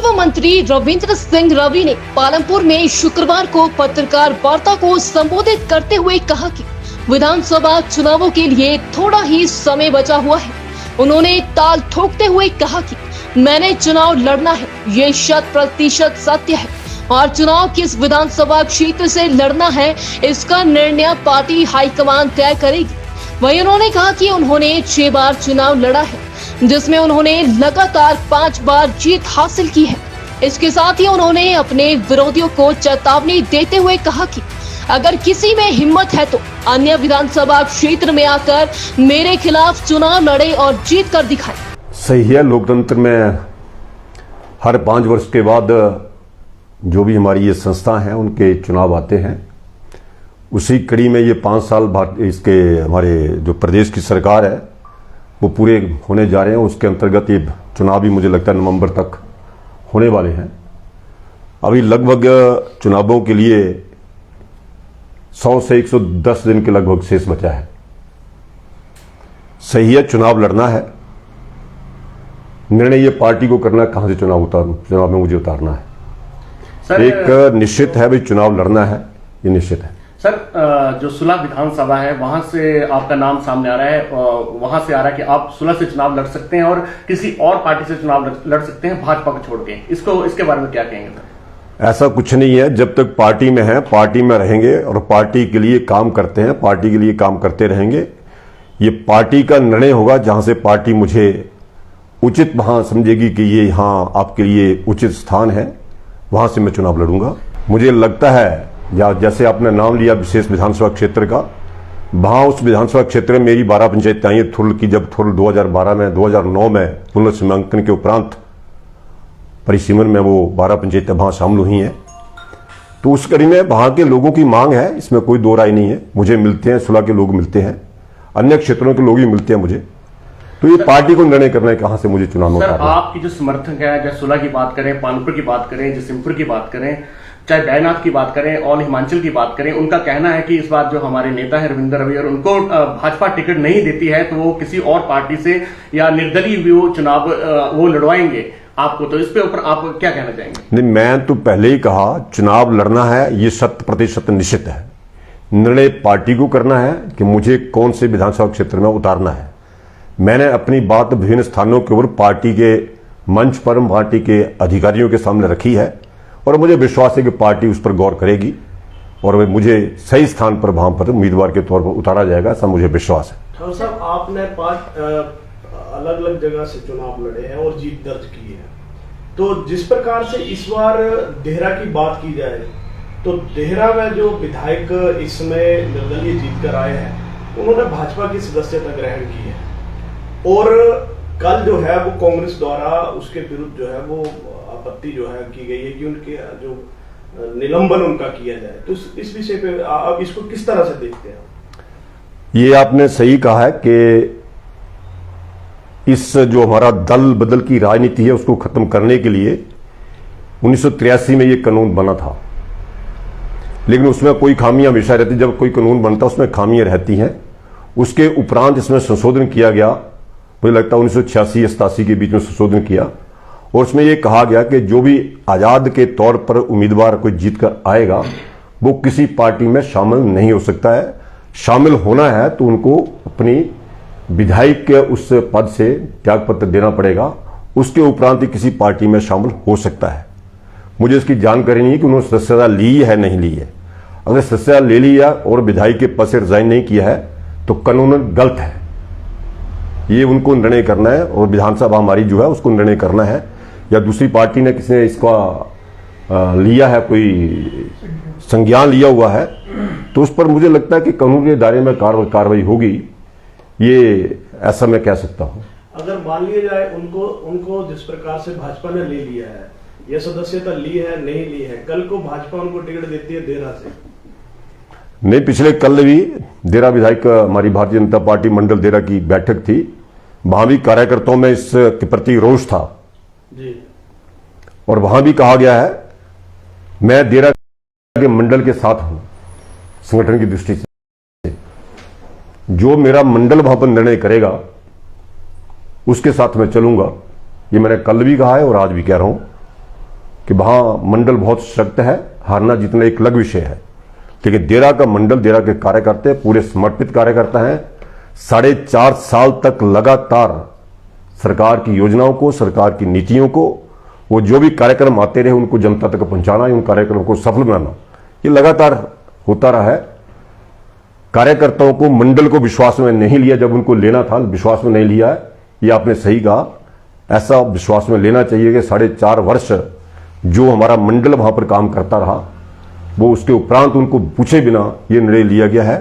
राजस्व मंत्री रविंद्र सिंह रवि ने पालमपुर में शुक्रवार को पत्रकार वार्ता को संबोधित करते हुए कहा कि विधानसभा चुनावों के लिए थोड़ा ही समय बचा हुआ है। उन्होंने ताल ठोकते हुए कहा कि मैंने चुनाव लड़ना है, ये 100% सत्य है और चुनाव किस विधानसभा क्षेत्र से लड़ना है इसका निर्णय पार्टी हाईकमान तय करेगी। वहीं उन्होंने कहा कि उन्होंने 6 बार चुनाव लड़ा है, जिसमें उन्होंने लगातार 5 बार जीत हासिल की है। इसके साथ ही उन्होंने अपने विरोधियों को चेतावनी देते हुए कहा कि अगर किसी में हिम्मत है तो अन्य विधानसभा क्षेत्र में आकर मेरे खिलाफ चुनाव लड़े और जीत कर दिखाए। सही है, लोकतंत्र में हर 5 वर्ष के बाद जो भी हमारी ये संस्था है उनके चुनाव आते हैं। उसी कड़ी में ये 5 साल इसके हमारे जो प्रदेश की सरकार है वो पूरे होने जा रहे हैं। उसके अंतर्गत ये चुनाव भी मुझे लगता है नवंबर तक होने वाले हैं। अभी लगभग चुनावों के लिए 100 से 110 दिन के लगभग शेष बचा है। सही है, चुनाव लड़ना है, निर्णय ये पार्टी को करना है कहां से चुनाव में मुझे उतारना है। सर, एक निश्चित है भाई, चुनाव लड़ना है, ये निश्चित है। सर, जो सुलह विधानसभा है वहां से आपका नाम सामने आ रहा है, वहां से आ रहा है कि आप सुलह से चुनाव लड़ सकते हैं और किसी और पार्टी से चुनाव लड़ सकते हैं भाजपा को छोड़ के। इसके बारे में क्या कहेंगे सर? ऐसा कुछ नहीं है, जब तक पार्टी में है पार्टी में रहेंगे और पार्टी के लिए काम करते हैं, पार्टी के लिए काम करते रहेंगे। ये पार्टी का निर्णय होगा, जहां से पार्टी मुझे उचित वहां समझेगी कि ये यहाँ आपके लिए उचित स्थान है, वहां से मैं चुनाव लड़ूंगा। मुझे लगता है या जैसे आपने नाम लिया विशेष विधानसभा क्षेत्र का, वहां उस विधानसभा क्षेत्र में मेरी 12 पंचायतें आई थुल की, जब थुल 2012 में 2009 में पुनर्सीमांकन के उपरांत परिसीमन में वो 12 पंचायतें वहां शामिल हुई हैं। तो उस कड़ी में वहां के लोगों की मांग है, इसमें कोई दो राय नहीं है। मुझे मिलते हैं, सुलह के लोग मिलते हैं, अन्य क्षेत्रों के लोग भी मिलते हैं मुझे। तो ये पार्टी को निर्णय करना है कहां से मुझे चुनाव में उतारना है। आपकी जो समर्थक है, चाहे सुलह की बात करें, पालमपुर की बात करें, जयसिंहपुर की बात करें, चाहे बैनाथ की बात करें, ऑल हिमाचल की बात करें, उनका कहना है कि इस बार जो हमारे नेता है रविंद्र रवि और उनको भाजपा टिकट नहीं देती है तो वो किसी और पार्टी से या निर्दलीय वो चुनाव वो लड़वाएंगे आपको। तो इस पे ऊपर आप क्या कहना चाहेंगे? नहीं, मैं तो पहले ही कहा चुनाव लड़ना है, ये 100% निश्चित है। निर्णय पार्टी को करना है कि मुझे कौन से विधानसभा क्षेत्र में उतारना है। मैंने अपनी बात विभिन्न स्थानों के ऊपर पार्टी के मंच पर पार्टी के अधिकारियों के सामने रखी है और मुझे विश्वास है कि पार्टी उस पर गौर करेगी और मुझे सही स्थान पर वहां पर उम्मीदवार के तौर पर उतारा जाएगा, ऐसा मुझे विश्वास है। ठाकुर साहब, आपने 5 अलग अलग जगह से चुनाव लड़े हैं और जीत दर्ज की है। तो जिस प्रकार से इस बार देहरा की बात की जाए तो देहरा में जो विधायक इसमें निर्दलीय जीत कर आए हैं उन्होंने भाजपा की सदस्यता ग्रहण की है और कल जो है वो कांग्रेस द्वारा उसके विरुद्ध जो है वो आपत्ति जो है की गई है कि उनके जो निलंबन उनका किया जाए। तो इस विषय पे आप इसको किस तरह से देखते हैं? ये आपने सही कहा है कि इस जो हमारा दल बदल की राजनीति है उसको खत्म करने के लिए 1983 में ये कानून बना था, लेकिन उसमें कोई खामियां हमेशा रहती। जब कोई कानून बनता है उसमें खामियां रहती हैं। उसके उपरांत इसमें संशोधन किया गया, मुझे लगता है 1986-87 के बीच में संशोधन किया और उसमें यह कहा गया कि जो भी आजाद के तौर पर उम्मीदवार कोई जीत कर आएगा वो किसी पार्टी में शामिल नहीं हो सकता है। शामिल होना है तो उनको अपनी विधायक के उस पद से त्यागपत्र देना पड़ेगा, उसके उपरांत ही किसी पार्टी में शामिल हो सकता है। मुझे इसकी जानकारी नहीं है कि उन्होंने सदस्यता ली है नहीं ली है। अगर सदस्यता ले लिया और विधायक के पद से रिजाइन नहीं किया है तो कानूनन गलत है। ये उनको निर्णय करना है और विधानसभा हमारी जो है उसको निर्णय करना है, या दूसरी पार्टी ने किसी ने इसका लिया है, कोई संज्ञान लिया हुआ है तो उस पर मुझे लगता है कि कानून के दायरे में कार्रवाई होगी। ये ऐसा मैं कह सकता हूं। अगर मान लिया जाए उनको जिस प्रकार से भाजपा ने ले लिया है, यह सदस्यता ली है नहीं ली है, कल को भाजपा उनको टिकट देती है देहरा से? नहीं, पिछले कल भी देहरा विधायक हमारी भारतीय जनता पार्टी मंडल देहरा की बैठक थी, वहां भी कार्यकर्ताओं में इसके प्रति रोष था जी। और वहां भी कहा गया है मैं देहरा के मंडल के साथ हूं संगठन की दृष्टि से। जो मेरा मंडल वहां पर निर्णय करेगा उसके साथ मैं चलूंगा, ये मैंने कल भी कहा है और आज भी कह रहा हूं। कि वहां मंडल बहुत सख्त है, हारना जीतना एक अलग विषय है, लेकिन देरा का मंडल, देरा के कार्यकर्ता पूरे समर्पित कार्यकर्ता हैं। 4.5 साल तक लगातार सरकार की योजनाओं को, सरकार की नीतियों को, वो जो भी कार्यक्रम आते रहे उनको जनता तक पहुंचाना, उन कार्यक्रमों को सफल बनाना, ये लगातार होता रहा है। कार्यकर्ताओं को, मंडल को विश्वास में नहीं लिया, जब उनको लेना था विश्वास में नहीं लिया है, ये आपने सही कहा। ऐसा विश्वास में लेना चाहिए कि 4.5 वर्ष जो हमारा मंडल वहां पर काम करता रहा, वो उसके उपरांत उनको पूछे बिना ये निर्णय लिया गया है।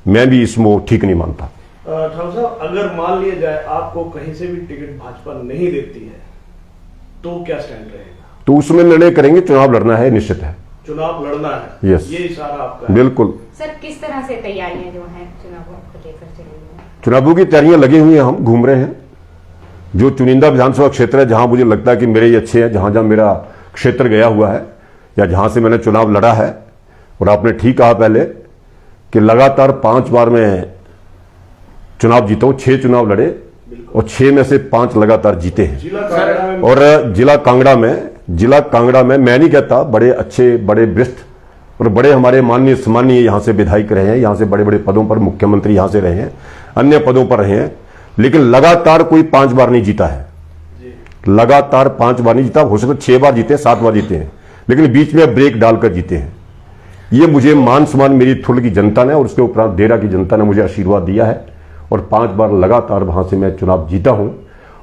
मैं भी इसमें ठीक नहीं मानता। ठाकुर साहब, अगर मान लिया जाए आपको कहीं से भी टिकट भाजपा नहीं देती है तो क्या स्टैंड रहेगा? तो उसमें निर्णय करेंगे, चुनाव लड़ना है, निश्चित है चुनाव लड़ना है। यस, ये इशारा आपका है। बिल्कुल। सर, किस तरह से तैयारियां जो हैं चुनावों को लेकर चल रही हैं? चुनावों की तैयारियां लगी हुई हैं, हम घूम रहे हैं। जो चुनिंदा विधानसभा क्षेत्र है जहां मुझे लगता है कि मेरे ही अच्छे हैं, जहां जहां मेरा क्षेत्र गया हुआ है या जहां से मैंने चुनाव लड़ा है, और आपने ठीक कहा पहले कि लगातार 5 बार मैं चुनाव जीता हूं, 6 चुनाव लड़े और 6 में से 5 लगातार जीते हैं। और जिला कांगड़ा में मैं नहीं कहता, बड़े अच्छे, बड़े वरिष्ठ और बड़े हमारे माननीय सम्मानीय यहां से विधायक रहे हैं, यहां से बड़े बड़े पदों पर, मुख्यमंत्री यहां से रहे हैं, अन्य पदों पर रहे हैं, लेकिन लगातार कोई 5 बार नहीं जीता है। लगातार 5 बार नहीं जीता, हो सकता 6 बार जीते, 7 बार जीते हैं, लेकिन बीच में ब्रेक डालकर जीते हैं। ये मुझे मान सम्मान मेरी थुल की जनता ने और उसके उपरांत देरा की जनता ने मुझे आशीर्वाद दिया है और 5 बार लगातार वहां से मैं चुनाव जीता हूं।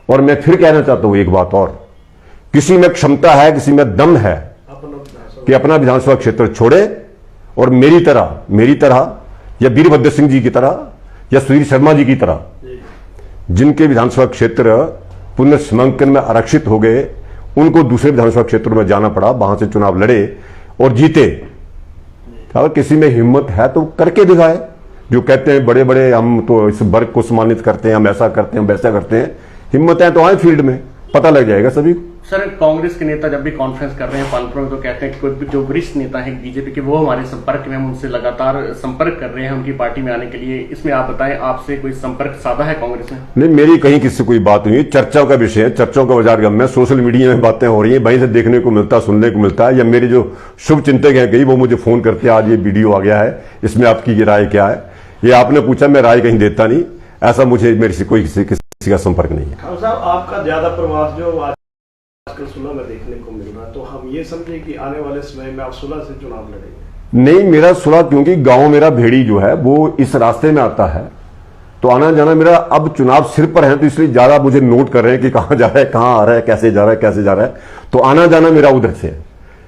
और मैं फिर कहना चाहता हूं एक बात और, किसी में क्षमता है, किसी में दम है कि अपना विधानसभा क्षेत्र छोड़े और मेरी तरह या वीरभद्र सिंह जी की तरह या सुधीर शर्मा जी की तरह, जिनके विधानसभा क्षेत्र पुनर्सीमांकन में आरक्षित हो गए, उनको दूसरे विधानसभा क्षेत्रों में जाना पड़ा, वहां से चुनाव लड़े और जीते। अगर किसी में हिम्मत है तो करके दिखाए। जो कहते हैं बड़े बड़े हम तो इस वर्ग को सम्मानित करते हैं, हम ऐसा करते हैं, हम वैसा करते हैं, हिम्मत है तो आए फील्ड में, पता लग जाएगा सभी को। सर, कांग्रेस के नेता जब भी कॉन्फ्रेंस कर रहे हैं पालमपुर में तो कहते हैं कि कोई जो वरिष्ठ नेता है बीजेपी के, वो हमारे संपर्क में, हम उनसे लगातार संपर्क कर रहे हैं उनकी पार्टी में आने के लिए। इसमें आप बताएं, आपसे कोई संपर्क साधा है कांग्रेस में? नहीं, मेरी कहीं किसी कोई बात नहीं, चर्चाओं का विषय है, चर्चाओं का बाजार गम में, सोशल मीडिया में बातें हो रही है, वहीं से देखने को मिलता, सुनने को मिलता है, या मेरे जो शुभ चिंतक हैं कहीं, वो मुझे फोन करते हैं, आज ये वीडियो आ गया है, इसमें आपकी राय क्या है? ये आपने पूछा, मैं राय कहीं देता नहीं, ऐसा मुझे मेरे से कोई किसी का संपर्क नहीं है। ठाकुर साहब, आपका ज्यादा प्रवास जो आजकल सुलह में देखने को मिल रहा है, तो हम ये समझे कि आने वाले समय में आप सुलह से चुनाव लड़ेंगे? नहीं, मेरा सुलह, क्योंकि गांव मेरा भेड़ी जो है वो इस रास्ते में आता है, तो आना जाना मेरा, अब चुनाव सिर पर है तो इसलिए ज्यादा मुझे नोट कर रहे हैं कि कहां जा रहा है, कहां आ रहा है, कैसे जा रहा है, तो आना जाना मेरा उधर से है।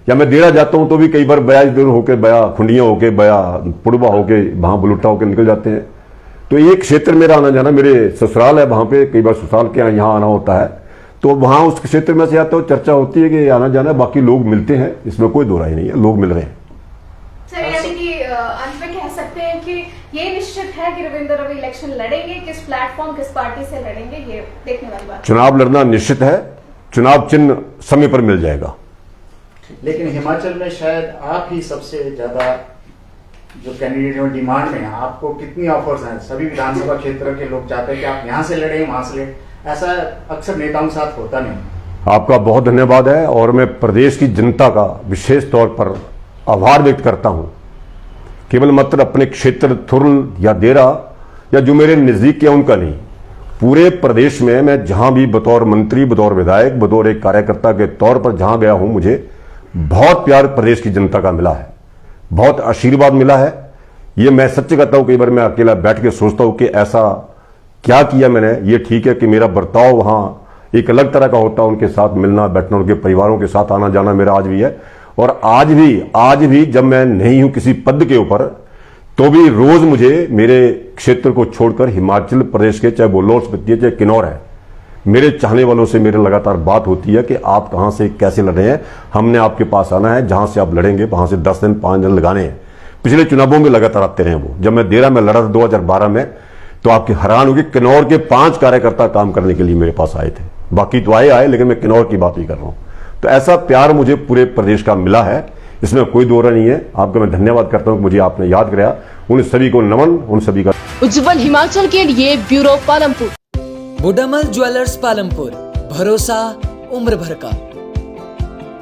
या मैं देरा जाता हूं तो भी कई बार बया इधर होके, बया खुंडिया होके, बया पुड़वा होके, वहां बुलुट्टा होके निकल जाते हैं। तो ये क्षेत्र मेरा आना जाना, मेरे ससुराल है वहां पे, कई बार ससुराल के यहाँ आना होता है, तो वहां उस क्षेत्र में से आता हूं, चर्चा होती है कि आना जाना, बाकी लोग मिलते हैं, इसमें कोई दो राय नहीं है, लोग मिल रहे हैं। सर, यानी कि अंत में कह सकते हैं कि ये निश्चित है कि रविंद्र रवि इलेक्शन लड़ेंगे, किस प्लेटफॉर्म, किस पार्टी से लड़ेंगे, ये देखने वाली बात। चुनाव लड़ना निश्चित है, चुनाव चिन्ह समय पर मिल जाएगा। लेकिन हिमाचल में शायद आप ही सबसे ज्यादा जो कैंडिडेट है डिमांड में, आपको कितनी ऑफर्स हैं? सभी विधानसभा क्षेत्र के लोग चाहते हैं कि आप यहाँ से लड़े, वहां से लड़े, ऐसा अक्सर नेताओं के साथ होता नहीं। आपका बहुत धन्यवाद है और मैं प्रदेश की जनता का विशेष तौर पर आभार व्यक्त करता हूं। केवल मात्र अपने क्षेत्र थुरल या देरा या जो मेरे नजदीक के उनका नहीं, पूरे प्रदेश में मैं जहां भी बतौर मंत्री, बतौर विधायक, बतौर एक कार्यकर्ता के तौर पर जहां गया हूं, मुझे बहुत प्यार प्रदेश की जनता का मिला है, बहुत आशीर्वाद मिला है। ये मैं सच्च कहता हूं, कई बार मैं अकेला बैठ के सोचता हूं कि ऐसा क्या किया मैंने। ये ठीक है कि मेरा बर्ताव वहां एक अलग तरह का होता है, उनके साथ मिलना बैठना, उनके परिवारों के साथ आना जाना मेरा आज भी है। और आज भी जब मैं नहीं हूं किसी पद के ऊपर, तो भी रोज मुझे मेरे क्षेत्र को छोड़कर हिमाचल प्रदेश के, चाहे वो लाहौल स्पीति है, चाहे किन्नौर है, मेरे चाहने वालों से मेरे लगातार बात होती है कि आप कहां से कैसे लड़ रहे हैं, हमने आपके पास आना है, जहां से आप लड़ेंगे वहां से 10 दिन 5 दिन लगाने हैं। पिछले चुनावों में लगातार आते रहे वो। जब मैं देरा में लड़ा था 2012 में, तो आपकी हैरान होगी, किन्नौर के 5 कार्यकर्ता काम करने के लिए मेरे पास आए थे, बाकी तो आए, लेकिन मैं किन्नौर की बात ही कर रहा हूं। तो ऐसा प्यार मुझे पूरे प्रदेश का मिला है, इसमें कोई दो राय नहीं है। आपका मैं धन्यवाद करता हूं, मुझे आपने याद कराया, उन सभी को नमन, उन सभी का। उज्जवल हिमाचल के लिए ब्यूरो पालमपुर। बुडामल ज्वेलर्स पालमपुर, भरोसा उम्र भर का।